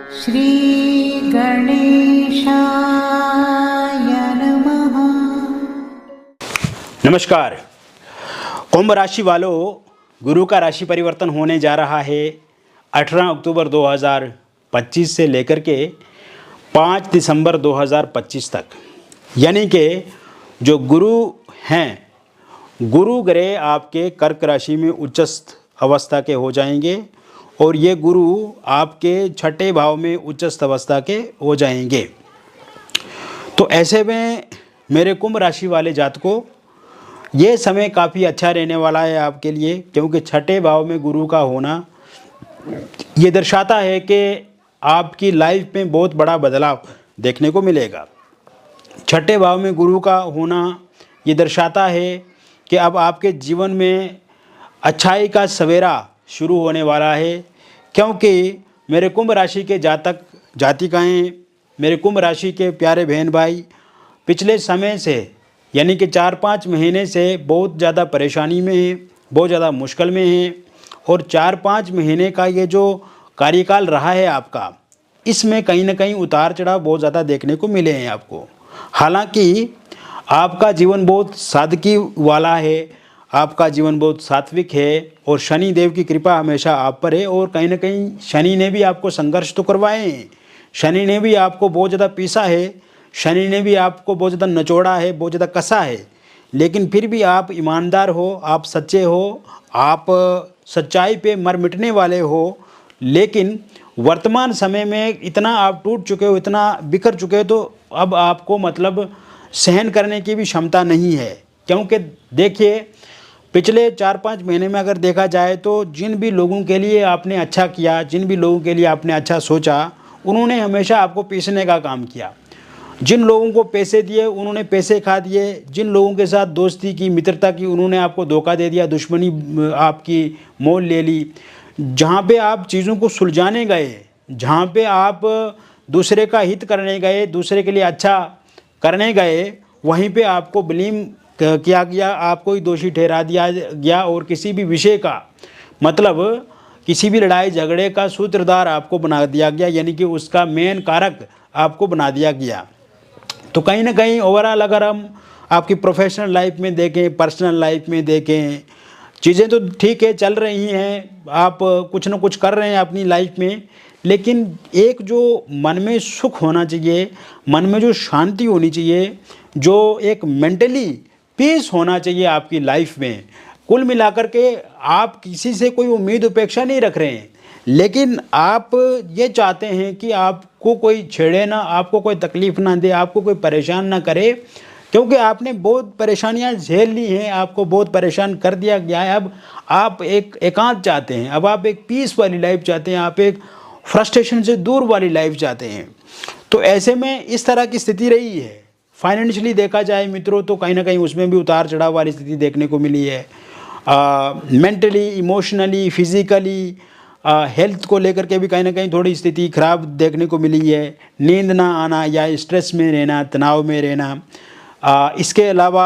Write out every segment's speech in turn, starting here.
श्री गणेशाय नमः। नमस्कार। कुंभ राशि वालों, गुरु का राशि परिवर्तन होने जा रहा है 18 अक्टूबर 2025 से लेकर के 5 दिसंबर 2025 तक। यानी कि जो गुरु हैं, गुरु ग्रह आपके कर्क राशि में उच्चस्थ अवस्था के हो जाएंगे और ये गुरु आपके छठे भाव में उच्चस्थ अवस्था के हो जाएंगे। तो ऐसे में मेरे कुंभ राशि वाले जातकों, ये समय काफ़ी अच्छा रहने वाला है आपके लिए, क्योंकि छठे भाव में गुरु का होना ये दर्शाता है कि आपकी लाइफ में बहुत बड़ा बदलाव देखने को मिलेगा। छठे भाव में गुरु का होना ये दर्शाता है कि अब आपके जीवन में अच्छाई का सवेरा शुरू होने वाला है, क्योंकि मेरे कुंभ राशि के जातक जातिकाएँ, मेरे कुंभ राशि के प्यारे बहन भाई, पिछले समय से यानी कि 4-5 महीने से बहुत ज़्यादा परेशानी में हैं, बहुत ज़्यादा मुश्किल में हैं। और 4-5 महीने का ये जो कार्यकाल रहा है आपका, इसमें कहीं ना कहीं उतार चढ़ाव बहुत ज़्यादा देखने को मिले हैं आपको। हालांकि आपका जीवन बहुत सादगी वाला है, आपका जीवन बहुत सात्विक है और शनि देव की कृपा हमेशा आप पर है। और कहीं ना कहीं शनि ने भी आपको संघर्ष तो करवाए हैं, शनि ने भी आपको बहुत ज़्यादा पीसा है, शनि ने भी आपको बहुत ज़्यादा नचोड़ा है, बहुत ज़्यादा कसा है। लेकिन फिर भी आप ईमानदार हो, आप सच्चे हो, आप सच्चाई पे मर मिटने वाले हो। लेकिन वर्तमान समय में इतना आप टूट चुके हो, इतना बिखर चुके हो, तो अब आपको मतलब सहन करने की भी क्षमता नहीं है। क्योंकि देखिए, पिछले 4-5 महीने में अगर देखा जाए तो जिन भी लोगों के लिए आपने अच्छा किया, जिन भी लोगों के लिए आपने अच्छा सोचा, उन्होंने हमेशा आपको पीसने का काम किया। जिन लोगों को पैसे दिए उन्होंने पैसे खा दिए, जिन लोगों के साथ दोस्ती की, मित्रता की, उन्होंने आपको धोखा दे दिया, दुश्मनी आपकी मोल ले ली। जहाँ पे आप चीज़ों को सुलझाने गए, जहाँ पे आप दूसरे का हित करने गए, दूसरे के लिए अच्छा करने गए, वहीं पे आपको ब्लेम किया गया, आपको ही दोषी ठहरा दिया गया और किसी भी विषय का मतलब किसी भी लड़ाई झगड़े का सूत्रधार आपको बना दिया गया, यानी कि उसका मेन कारक आपको बना दिया गया। तो कहीं ना कहीं ओवरऑल अगर हम आपकी प्रोफेशनल लाइफ में देखें, पर्सनल लाइफ में देखें, चीज़ें तो ठीक है, चल रही हैं, आप कुछ ना कुछ कर रहे हैं अपनी लाइफ में। लेकिन एक जो मन में सुख होना चाहिए, मन में जो शांति होनी चाहिए, जो एक मेंटली पीस होना चाहिए आपकी लाइफ में, कुल मिलाकर के आप किसी से कोई उम्मीद अपेक्षा नहीं रख रहे हैं, लेकिन आप ये चाहते हैं कि आपको कोई छेड़े ना, आपको कोई तकलीफ़ ना दे, आपको कोई परेशान ना करे, क्योंकि आपने बहुत परेशानियां झेल ली हैं, आपको बहुत परेशान कर दिया गया है। अब आप एक एकांत चाहते हैं, अब आप एक पीस वाली लाइफ चाहते हैं, आप एक फ्रस्ट्रेशन से दूर वाली लाइफ चाहते हैं। तो ऐसे में इस तरह की स्थिति रही है। फाइनेंशियली देखा जाए मित्रों, तो कहीं ना कहीं उसमें भी उतार चढ़ाव वाली स्थिति देखने को मिली है। मेंटली, इमोशनली, फिज़िकली, हेल्थ को लेकर के भी कहीं ना कहीं थोड़ी स्थिति खराब देखने को मिली है। नींद ना आना या स्ट्रेस में रहना, तनाव में रहना। इसके अलावा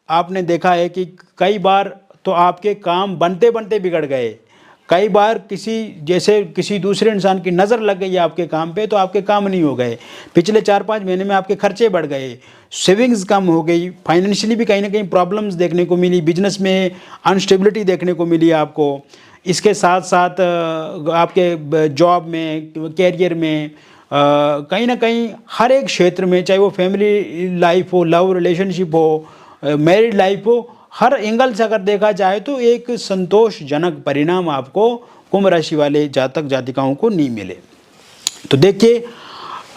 आपने देखा है कि कई बार तो आपके काम बनते बनते बिगड़ गए, कई बार किसी दूसरे इंसान की नज़र लग गई आपके काम पे, तो आपके काम नहीं हो गए। पिछले 4-5 महीने में आपके खर्चे बढ़ गए, सेविंग्स कम हो गई, फाइनेंशियली भी कहीं ना कहीं प्रॉब्लम्स देखने को मिली, बिजनेस में अनस्टेबिलिटी देखने को मिली आपको। इसके साथ साथ आपके जॉब में, कैरियर में, कहीं ना कहीं हर एक क्षेत्र में, चाहे वो फैमिली लाइफ हो, लव रिलेशनशिप हो, मैरिड लाइफ हो, हर एंगल से अगर देखा जाए तो एक संतोषजनक परिणाम आपको कुंभ राशि वाले जातक जातिकाओं को नहीं मिले। तो देखिए,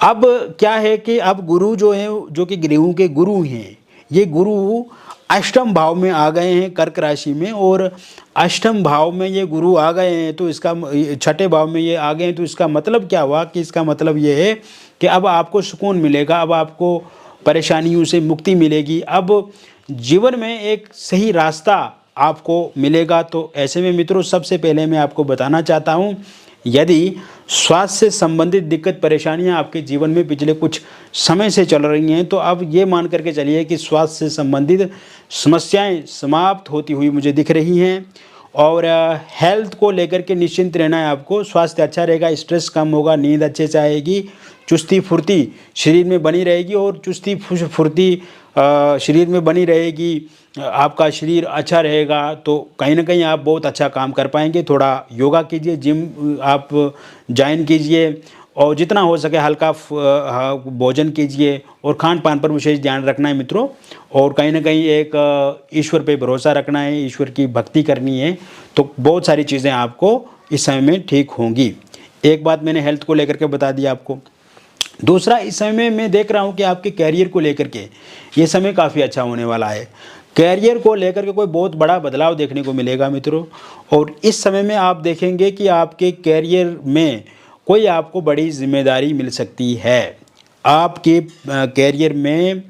अब क्या है कि अब गुरु जो है, जो कि ग्रहों के गुरु हैं, ये गुरु अष्टम भाव में आ गए हैं कर्क राशि में। और अष्टम भाव में ये गुरु आ गए हैं, तो इसका छठे भाव में ये आ गए हैं, तो इसका मतलब क्या हुआ कि इसका मतलब ये है कि अब आपको सुकून मिलेगा, अब आपको परेशानियों से मुक्ति मिलेगी, अब जीवन में एक सही रास्ता आपको मिलेगा। तो ऐसे में मित्रों, सबसे पहले मैं आपको बताना चाहता हूँ, यदि स्वास्थ्य से संबंधित दिक्कत परेशानियां आपके जीवन में पिछले कुछ समय से चल रही हैं, तो अब ये मान करके चलिए कि स्वास्थ्य से संबंधित समस्याएं समाप्त होती हुई मुझे दिख रही हैं। और हेल्थ को लेकर के निश्चिंत रहना है आपको। स्वास्थ्य अच्छा रहेगा, स्ट्रेस कम होगा, नींद अच्छे से आएगी, चुस्ती फुर्ती शरीर में बनी रहेगी और चुस्ती फुर्ती शरीर में बनी रहेगी, आपका शरीर अच्छा रहेगा तो कहीं ना कहीं आप बहुत अच्छा काम कर पाएंगे। थोड़ा योगा कीजिए, जिम आप ज्वाइन कीजिए और जितना हो सके हल्का भोजन कीजिए और खान पान पर विशेष ध्यान रखना है मित्रों। और कहीं ना कहीं एक ईश्वर पे भरोसा रखना है, ईश्वर की भक्ति करनी है, तो बहुत सारी चीज़ें आपको इस समय में ठीक होंगी। एक बात मैंने हेल्थ को लेकर के बता दिया आपको। दूसरा, इस समय में मैं देख रहा हूँ कि आपके कैरियर को लेकर के ये समय काफ़ी अच्छा होने वाला है। कैरियर को लेकर के कोई बहुत बड़ा बदलाव देखने को मिलेगा मित्रों। और इस समय में आप देखेंगे कि आपके कैरियर में कोई आपको बड़ी जिम्मेदारी मिल सकती है। आपके कैरियर में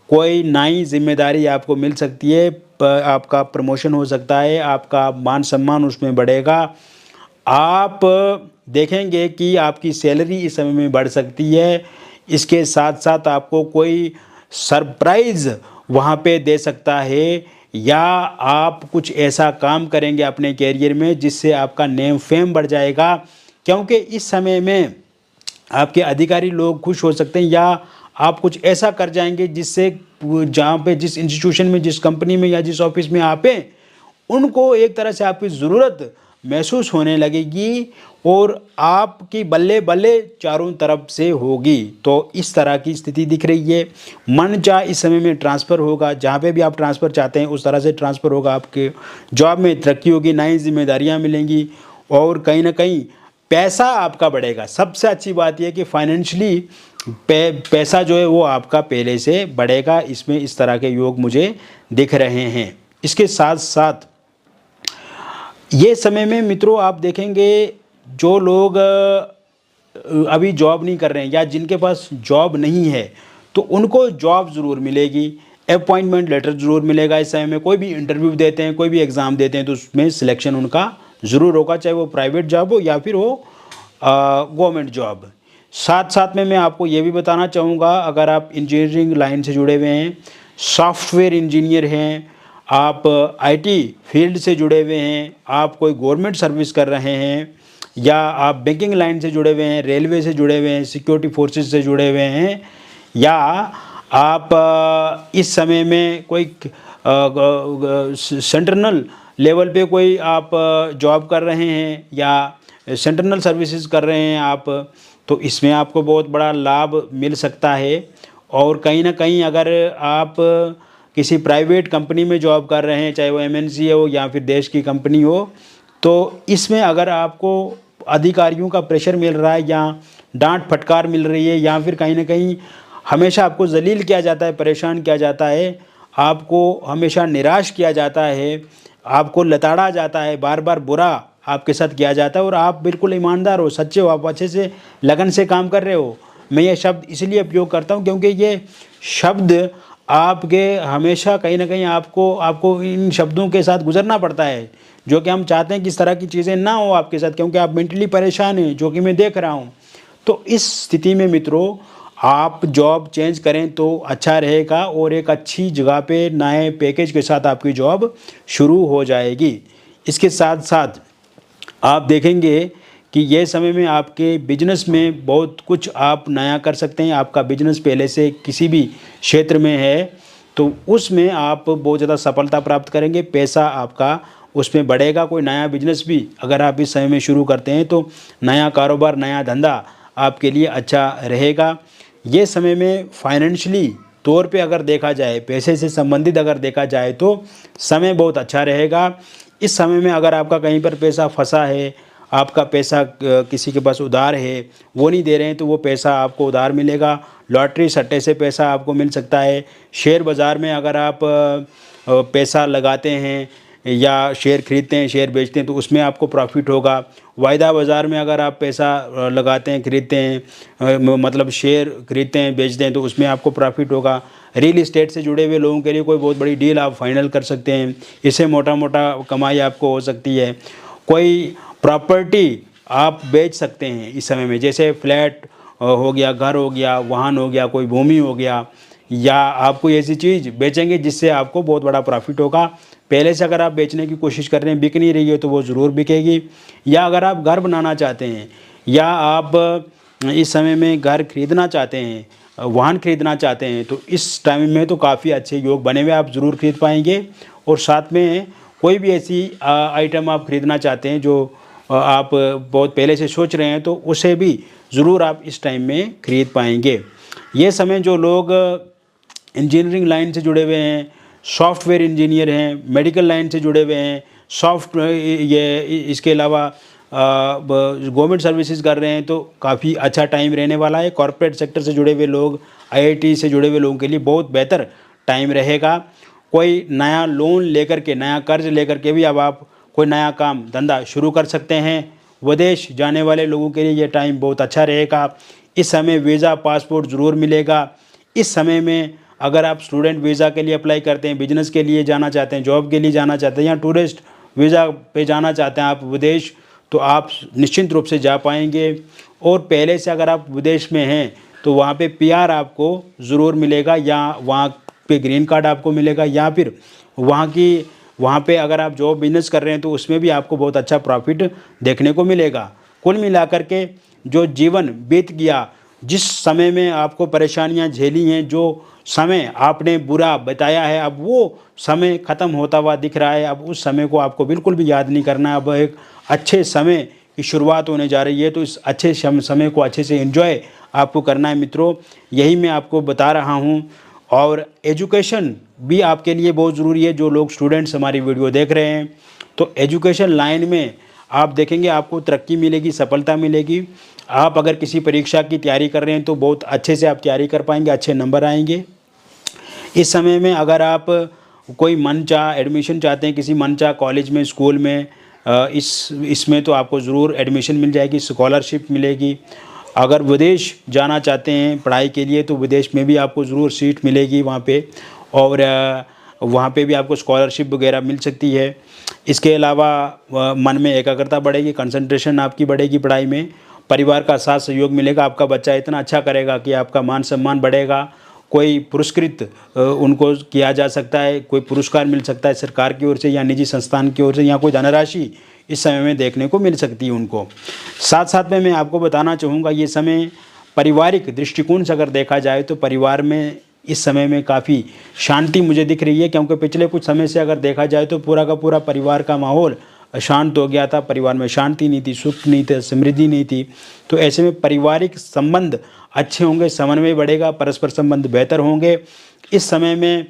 कोई नई जिम्मेदारी आपको मिल सकती है, आपका प्रमोशन हो सकता है, आपका मान सम्मान उसमें बढ़ेगा। आप देखेंगे कि आपकी सैलरी इस समय में बढ़ सकती है। इसके साथ साथ आपको कोई सरप्राइज़ वहाँ पे दे सकता है, या आप कुछ ऐसा काम करेंगे अपने कैरियर में जिससे आपका नेम फेम बढ़ जाएगा। क्योंकि इस समय में आपके अधिकारी लोग खुश हो सकते हैं, या आप कुछ ऐसा कर जाएंगे जिससे जहाँ पे जिस इंस्टीट्यूशन में, जिस कंपनी में या जिस ऑफिस में आप हैं, उनको एक तरह से आपकी ज़रूरत महसूस होने लगेगी और आपकी बल्ले बल्ले चारों तरफ से होगी। तो इस तरह की स्थिति दिख रही है। मन चाह इस समय में ट्रांसफ़र होगा, जहाँ पे भी आप ट्रांसफ़र चाहते हैं उस तरह से ट्रांसफ़र होगा। आपके जॉब में तरक्की होगी, नई जिम्मेदारियाँ मिलेंगी और कहीं ना कहीं पैसा आपका बढ़ेगा। सबसे अच्छी बात यह कि फाइनेंशियली पैसा जो है वो आपका पहले से बढ़ेगा। इसमें इस तरह के योग मुझे दिख रहे हैं। इसके साथ साथ ये समय में मित्रों आप देखेंगे जो लोग अभी जॉब नहीं कर रहे हैं या जिनके पास जॉब नहीं है, तो उनको जॉब ज़रूर मिलेगी, अपॉइंटमेंट लेटर ज़रूर मिलेगा। इस समय में कोई भी इंटरव्यू देते हैं, कोई भी एग्ज़ाम देते हैं, तो उसमें सिलेक्शन उनका ज़रूर होगा, चाहे वो प्राइवेट जॉब हो या फिर हो गवर्नमेंट जॉब। साथ साथ में मैं आपको ये भी बताना चाहूँगा, अगर आप इंजीनियरिंग लाइन से जुड़े हुए हैं, सॉफ्टवेयर इंजीनियर हैं, आप आईटी फील्ड से जुड़े हुए हैं, आप कोई गवर्नमेंट सर्विस कर रहे हैं, या आप बैंकिंग लाइन से जुड़े हुए हैं, रेलवे से जुड़े हुए हैं, सिक्योरिटी फोर्सेस से जुड़े हुए हैं, या आप इस समय में कोई सेंट्रल लेवल पे कोई आप जॉब कर रहे हैं या सेंट्रल सर्विसेज कर रहे हैं आप, तो इसमें आपको बहुत बड़ा लाभ मिल सकता है। और कहीं ना कहीं अगर आप किसी प्राइवेट कंपनी में जॉब कर रहे हैं, चाहे वो एमएनसी हो या फिर देश की कंपनी हो, तो इसमें अगर आपको अधिकारियों का प्रेशर मिल रहा है या डांट फटकार मिल रही है, या फिर कहीं ना कहीं हमेशा आपको जलील किया जाता है, परेशान किया जाता है, आपको हमेशा निराश किया जाता है, आपको लताड़ा जाता है, बार बार बुरा आपके साथ किया जाता है और आप बिल्कुल ईमानदार हो, सच्चे हो, आप अच्छे से लगन से काम कर रहे हो। मैं ये शब्द इसलिए उपयोग करता हूँ क्योंकि ये शब्द आपके हमेशा कहीं ना कहीं आपको इन शब्दों के साथ गुजरना पड़ता है, जो कि हम चाहते हैं कि इस तरह की चीज़ें ना हो आपके साथ, क्योंकि आप मेंटली परेशान हैं, जो कि मैं देख रहा हूँ। तो इस स्थिति में मित्रों आप जॉब चेंज करें तो अच्छा रहेगा और एक अच्छी जगह पे नए पैकेज के साथ आपकी जॉब शुरू हो जाएगी। इसके साथ साथ आप देखेंगे कि ये समय में आपके बिजनेस में बहुत कुछ आप नया कर सकते हैं। आपका बिजनेस पहले से किसी भी क्षेत्र में है तो उसमें आप बहुत ज़्यादा सफलता प्राप्त करेंगे, पैसा आपका उसमें बढ़ेगा। कोई नया बिजनेस भी अगर आप इस समय में शुरू करते हैं तो नया कारोबार, नया धंधा आपके लिए अच्छा रहेगा। ये समय में फाइनेंशियली तौर पे अगर देखा जाए, पैसे से संबंधित अगर देखा जाए तो समय बहुत अच्छा रहेगा। इस समय में अगर आपका कहीं पर पैसा फंसा है, आपका पैसा किसी के पास उधार है, वो नहीं दे रहे हैं, तो वो पैसा आपको उधार मिलेगा। लॉटरी सट्टे से पैसा आपको मिल सकता है। शेयर बाज़ार में अगर आप पैसा लगाते हैं या शेयर खरीदते हैं, शेयर बेचते हैं, तो उसमें आपको प्रॉफिट होगा। वायदा बाज़ार में अगर आप पैसा लगाते हैं, खरीदते हैं, मतलब शेयर खरीदते हैं, बेचते हैं, तो उसमें आपको प्रॉफिट होगा। रियल इस्टेट से जुड़े हुए लोगों के लिए कोई बहुत बड़ी डील आप फाइनल कर सकते हैं, इससे मोटा मोटा कमाई आपको हो सकती है। कोई प्रॉपर्टी आप बेच सकते हैं इस समय में, जैसे फ्लैट हो गया, घर हो गया, वाहन हो गया, कोई भूमि हो गया, या आप कोई ऐसी चीज़ बेचेंगे जिससे आपको बहुत बड़ा प्रॉफिट होगा। पहले से अगर आप बेचने की कोशिश कर रहे हैं, बिक नहीं रही है, तो वो ज़रूर बिकेगी। या अगर आप घर बनाना चाहते हैं या आप इस समय में घर खरीदना चाहते हैं, वाहन खरीदना चाहते हैं, तो इस टाइम में तो काफ़ी अच्छे योग बने हुए आप ज़रूर खरीद पाएंगे। और साथ में कोई भी ऐसी आइटम आप खरीदना चाहते हैं जो आप बहुत पहले से सोच रहे हैं, तो उसे भी ज़रूर आप इस टाइम में खरीद पाएंगे। ये समय जो लोग इंजीनियरिंग लाइन से जुड़े हुए हैं, सॉफ्टवेयर इंजीनियर हैं, मेडिकल लाइन से जुड़े हुए हैं, ये इसके अलावा गवर्नमेंट सर्विसेज कर रहे हैं, तो काफ़ी अच्छा टाइम रहने वाला है। कॉर्पोरेट सेक्टर से जुड़े हुए लोग, आईआईटी से जुड़े हुए लोगों के लिए बहुत बेहतर टाइम रहेगा। कोई नया लोन लेकर के, नया कर्ज लेकर के भी अब आप कोई नया काम धंधा शुरू कर सकते हैं। विदेश जाने वाले लोगों के लिए ये टाइम बहुत अच्छा रहेगा। इस समय वीज़ा, पासपोर्ट ज़रूर मिलेगा। इस समय में अगर आप स्टूडेंट वीज़ा के लिए अप्लाई करते हैं, बिजनेस के लिए जाना चाहते हैं, जॉब के लिए जाना चाहते हैं, या टूरिस्ट वीज़ा पे जाना चाहते हैं आप विदेश, तो आप निश्चिंत रूप से जा पाएंगे। और पहले से अगर आप विदेश में हैं तो वहाँ पे पीआर आपको ज़रूर मिलेगा, या वहाँ पे ग्रीन कार्ड आपको मिलेगा, या फिर वहाँ पे अगर आप जॉब बिजनेस कर रहे हैं तो उसमें भी आपको बहुत अच्छा प्रॉफिट देखने को मिलेगा। कुल मिलाकर के जो जीवन बीत गया, जिस समय में आपको परेशानियां झेली हैं, जो समय आपने बुरा बताया है, अब वो समय ख़त्म होता हुआ दिख रहा है। अब उस समय को आपको बिल्कुल भी याद नहीं करना है। अब एक अच्छे समय की शुरुआत होने जा रही है, तो इस अच्छे समय को अच्छे से एंजॉय आपको करना है मित्रों। यही मैं आपको बता रहा हूँ। और एजुकेशन भी आपके लिए बहुत ज़रूरी है। जो लोग स्टूडेंट्स हमारी वीडियो देख रहे हैं, तो एजुकेशन लाइन में आप देखेंगे आपको तरक्की मिलेगी, सफलता मिलेगी। आप अगर किसी परीक्षा की तैयारी कर रहे हैं तो बहुत अच्छे से आप तैयारी कर पाएंगे, अच्छे नंबर आएंगे। इस समय में अगर आप कोई मनचाह एडमिशन चाहते हैं किसी मनचाह कॉलेज में, स्कूल में, इसमें तो आपको ज़रूर एडमिशन मिल जाएगी, स्कॉलरशिप मिलेगी। अगर विदेश जाना चाहते हैं पढ़ाई के लिए तो विदेश में भी आपको ज़रूर सीट मिलेगी वहाँ पे, और वहाँ पे भी आपको स्कॉलरशिप वगैरह मिल सकती है। इसके अलावा मन में एकाग्रता बढ़ेगी, कंसंट्रेशन आपकी बढ़ेगी पढ़ाई में, परिवार का साथ सहयोग मिलेगा। आपका बच्चा इतना अच्छा करेगा कि आपका मान सम्मान बढ़ेगा। कोई पुरस्कृत उनको किया जा सकता है, कोई पुरस्कार मिल सकता है सरकार की ओर से या निजी संस्थान की ओर से, या कोई धनराशि इस समय में देखने को मिल सकती है उनको। साथ साथ में मैं आपको बताना चाहूँगा, ये समय पारिवारिक दृष्टिकोण से अगर देखा जाए तो परिवार में इस समय में काफ़ी शांति मुझे दिख रही है, क्योंकि पिछले कुछ समय से अगर देखा जाए तो पूरा का पूरा परिवार का माहौल अशांत हो गया था। परिवार में शांति नहीं थी, सुख नहीं था, समृद्धि नहीं थी। तो ऐसे में पारिवारिक संबंध अच्छे होंगे, समन्वय बढ़ेगा, परस्पर संबंध बेहतर होंगे। इस समय में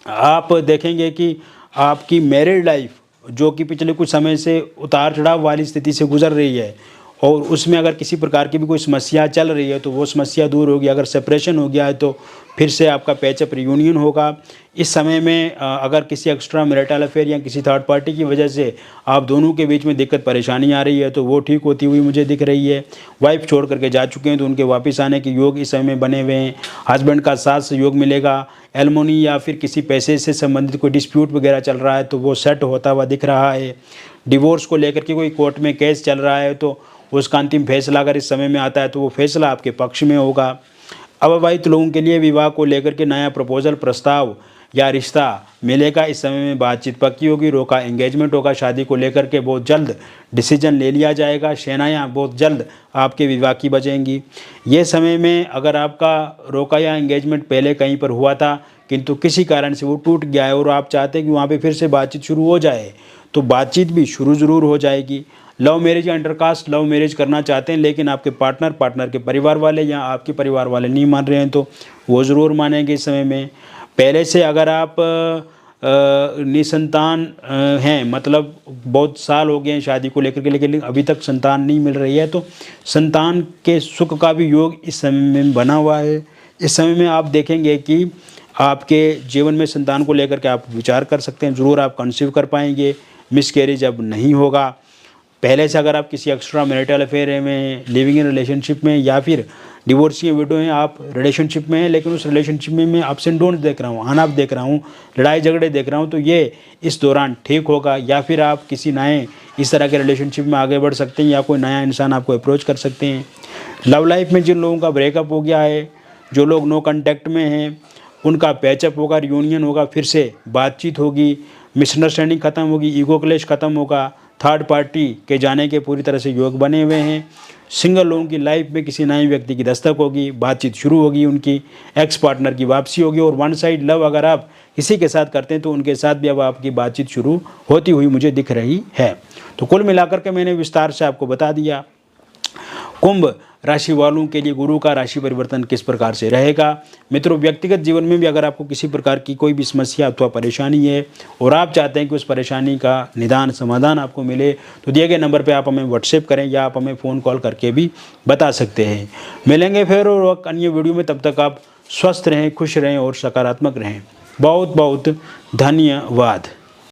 आप देखेंगे कि आपकी मैरिड लाइफ जो कि पिछले कुछ समय से उतार चढ़ाव वाली स्थिति से गुजर रही है, और उसमें अगर किसी प्रकार की भी कोई समस्या चल रही है तो वो समस्या दूर होगी। अगर सेपरेशन हो गया है तो फिर से आपका पैचअप रियूनियन होगा। इस समय में अगर किसी एक्स्ट्रा मैरिटल अफेयर या किसी थर्ड पार्टी की वजह से आप दोनों के बीच में दिक्कत परेशानी आ रही है तो वो ठीक होती हुई मुझे दिख रही है। वाइफ छोड़ करके जा चुके हैं तो उनके वापस आने के योग इस समय में बने हुए हैं। हस्बैंड का साथ सहयोग मिलेगा। एलमोनी या फिर किसी पैसे से संबंधित कोई डिस्प्यूट वगैरह चल रहा है तो वो सेट होता हुआ दिख रहा है। डिवोर्स को लेकर के कोई कोर्ट में केस चल रहा है तो उसका अंतिम फैसला अगर इस समय में आता है तो वो फैसला आपके पक्ष में होगा। अविवाहित लोगों के लिए विवाह को लेकर के नया प्रपोजल, प्रस्ताव या रिश्ता मिलेगा। इस समय में बातचीत पक्की होगी, रोका एंगेजमेंट होगा। शादी को लेकर के बहुत जल्द डिसीजन ले लिया जाएगा। शहनाइयाँ बहुत जल्द आपके विवाह की बजेंगी। ये समय में अगर आपका रोका या एंगेजमेंट पहले कहीं पर हुआ था किंतु किसी कारण से वो टूट गया है और आप चाहते हैं कि वहाँ पर फिर से बातचीत शुरू हो जाए तो बातचीत भी शुरू ज़रूर हो जाएगी। लव मैरिज या इंटरकास्ट लव मैरिज करना चाहते हैं लेकिन आपके पार्टनर के परिवार वाले या आपके परिवार वाले नहीं मान रहे हैं तो वो ज़रूर मानेंगे इस समय में। पहले से अगर आप निसंतान हैं, मतलब बहुत साल हो गए हैं शादी को लेकर के लेकिन अभी तक संतान नहीं मिल रही है तो संतान के सुख का भी योग इस समय में बना हुआ है। इस समय में आप देखेंगे कि आपके जीवन में संतान को लेकर के आप विचार कर सकते हैं, ज़रूर आप कंसीव कर पाएंगे। मिसकैरेज अब नहीं होगा। पहले से अगर आप किसी एक्स्ट्रा मैरिटल अफेयर में, लिविंग इन रिलेशनशिप में या फिर डिवोर्स की विडो हैं, आप रिलेशनशिप में हैं लेकिन उस रिलेशनशिप में मैं अप्स एंड डाउन्स देख रहा हूँ, अनाप देख रहा हूँ, लड़ाई झगड़े देख रहा हूँ, तो ये इस दौरान ठीक होगा। या फिर आप किसी नए इस तरह के रिलेशनशिप में आगे बढ़ सकते हैं या कोई नया इंसान आपको अप्रोच कर सकते हैं। लव लाइफ में जिन लोगों का ब्रेकअप हो गया है, जो लोग नो कॉन्टैक्ट में हैं, उनका पैचअप होगा, रियूनियन होगा, फिर से बातचीत होगी। मिसअंडरस्टैंडिंग खत्म होगी, ईगो क्लेश खत्म होगा, थर्ड पार्टी के जाने के पूरी तरह से योग बने हुए हैं। सिंगल लोगों की लाइफ में किसी नए व्यक्ति की दस्तक होगी, बातचीत शुरू होगी, उनकी एक्स पार्टनर की वापसी होगी। और वन साइड लव अगर आप किसी के साथ करते हैं तो उनके साथ भी अब आपकी बातचीत शुरू होती हुई मुझे दिख रही है। तो कुल मिलाकर के मैंने विस्तार से आपको बता दिया कुंभ राशि वालों के लिए गुरु का राशि परिवर्तन किस प्रकार से रहेगा। मित्रों, व्यक्तिगत जीवन में भी अगर आपको किसी प्रकार की कोई भी समस्या अथवा परेशानी है और आप चाहते हैं कि उस परेशानी का निदान समाधान आपको मिले तो दिए गए नंबर पे आप हमें व्हाट्सएप करें या आप हमें फ़ोन कॉल करके भी बता सकते हैं। मिलेंगे फिर और अन्य वीडियो में, तब तक आप स्वस्थ रहें, खुश रहें और सकारात्मक रहें। बहुत बहुत धन्यवाद।